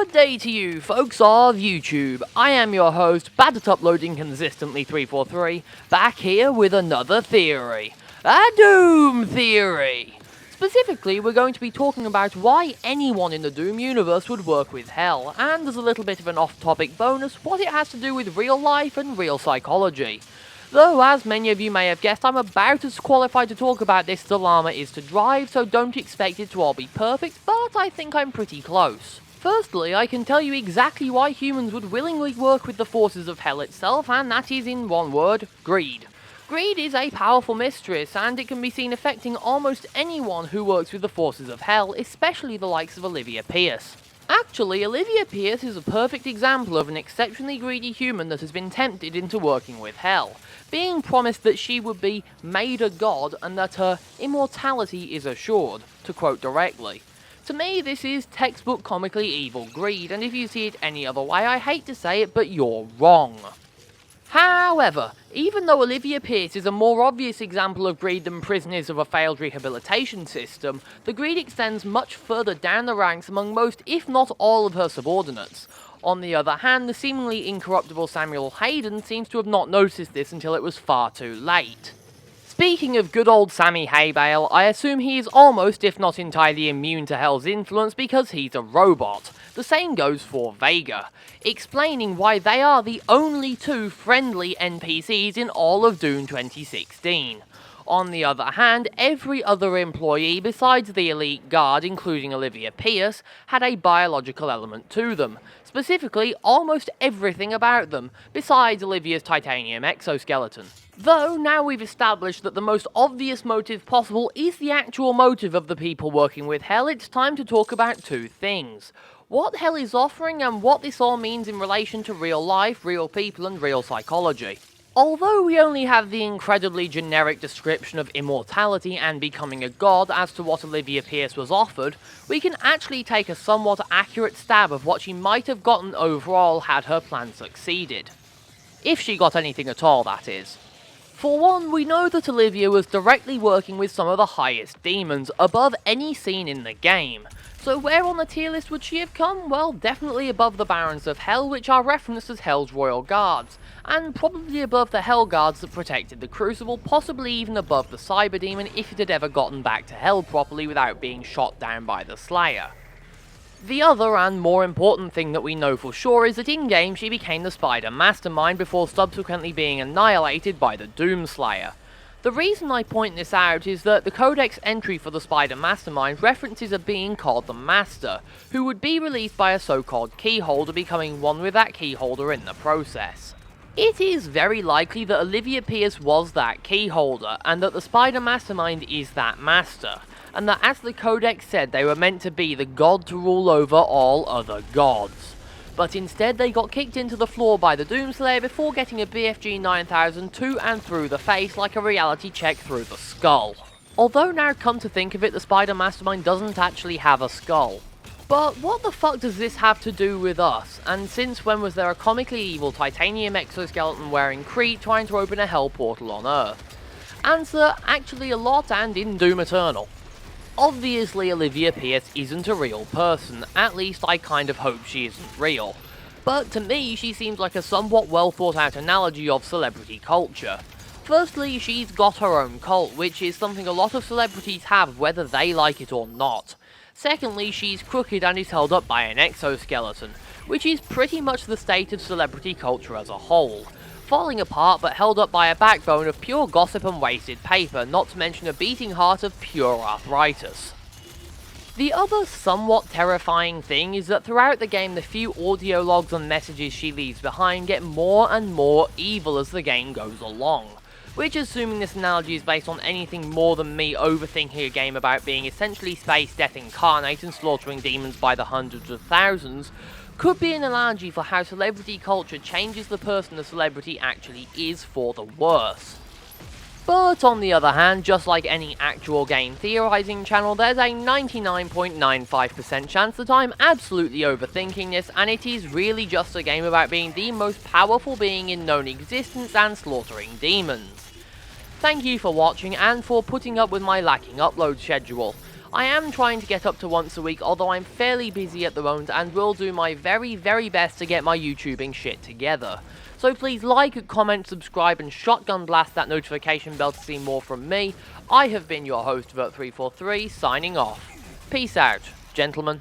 Good day to you, folks of YouTube. I am your host, bad at uploading consistently 343, back here with another theory. A Doom theory! Specifically, we're going to be talking about why anyone in the Doom universe would work with Hell, and as a little bit of an off-topic bonus, what it has to do with real life and real psychology. Though, as many of you may have guessed, I'm about as qualified to talk about this as the llama is to drive, so don't expect it to all be perfect, but I think I'm pretty close. Firstly, I can tell you exactly why humans would willingly work with the forces of Hell itself, and that is in one word, greed. Greed is a powerful mistress, and it can be seen affecting almost anyone who works with the forces of Hell, especially the likes of Olivia Pierce. Actually, Olivia Pierce is a perfect example of an exceptionally greedy human that has been tempted into working with Hell, being promised that she would be made a god and that her immortality is assured, to quote directly. To me, this is textbook comically evil greed, and if you see it any other way, I hate to say it, but you're wrong. However, even though Olivia Pierce is a more obvious example of greed than Prison is of a failed rehabilitation system, the greed extends much further down the ranks among most, if not all, of her subordinates. On the other hand, the seemingly incorruptible Samuel Hayden seems to have not noticed this until it was far too late. Speaking of good old Sammy Haybale, I assume he is almost, if not entirely immune to Hell's influence because he's a robot. The same goes for Vega, explaining why they are the only two friendly NPCs in all of Doom 2016. On the other hand, every other employee besides the elite guard, including Olivia Pierce, had a biological element to them. Specifically, almost everything about them, besides Olivia's titanium exoskeleton. Though, now we've established that the most obvious motive possible is the actual motive of the people working with Hell, it's time to talk about two things. What Hell is offering and what this all means in relation to real life, real people and real psychology. Although we only have the incredibly generic description of immortality and becoming a god as to what Olivia Pierce was offered, we can actually take a somewhat accurate stab of what she might have gotten overall had her plan succeeded. If she got anything at all, that is. For one, we know that Olivia was directly working with some of the highest demons, above any seen in the game. So where on the tier list would she have come? Well, definitely above the Barons of Hell, which are referenced as Hell's Royal Guards, and probably above the Hell Guards that protected the Crucible, possibly even above the Cyber Demon if it had ever gotten back to Hell properly without being shot down by the Slayer. The other and more important thing that we know for sure is that in-game she became the Spider Mastermind before subsequently being annihilated by the Doomslayer. The reason I point this out is that the Codex entry for the Spider Mastermind references a being called the Master, who would be released by a so-called keyholder, becoming one with that keyholder in the process. It is very likely that Olivia Pierce was that keyholder, and that the Spider Mastermind is that Master, and that as the Codex said, they were meant to be the god to rule over all other gods. But instead they got kicked into the floor by the Doomslayer before getting a BFG 9000 to and through the face like a reality check through the skull. Although now come to think of it, the Spider Mastermind doesn't actually have a skull. But what the fuck does this have to do with us? And since when was there a comically evil titanium exoskeleton wearing Crete trying to open a hell portal on Earth? Answer, actually a lot, and in Doom Eternal. Obviously Olivia Pierce isn't a real person, at least I kind of hope she isn't real. But to me she seems like a somewhat well thought out analogy of celebrity culture. Firstly, she's got her own cult, which is something a lot of celebrities have whether they like it or not. Secondly, she's crooked and is held up by an exoskeleton, which is pretty much the state of celebrity culture as a whole. Falling apart but held up by a backbone of pure gossip and wasted paper, not to mention a beating heart of pure arthritis. The other somewhat terrifying thing is that throughout the game the few audio logs and messages she leaves behind get more and more evil as the game goes along. Which, assuming this analogy is based on anything more than me overthinking a game about being essentially space death incarnate and slaughtering demons by the hundreds of thousands, could be an analogy for how celebrity culture changes the person the celebrity actually is for the worse. But on the other hand, just like any actual game theorizing channel, there's a 99.95% chance that I'm absolutely overthinking this, and it is really just a game about being the most powerful being in known existence and slaughtering demons. Thank you for watching and for putting up with my lacking upload schedule. I am trying to get up to once a week, although I'm fairly busy at the moment and will do my very, very best to get my YouTubing shit together. So please like, comment, subscribe, and shotgun blast that notification bell to see more from me. I have been your host, Vert343, signing off. Peace out, gentlemen.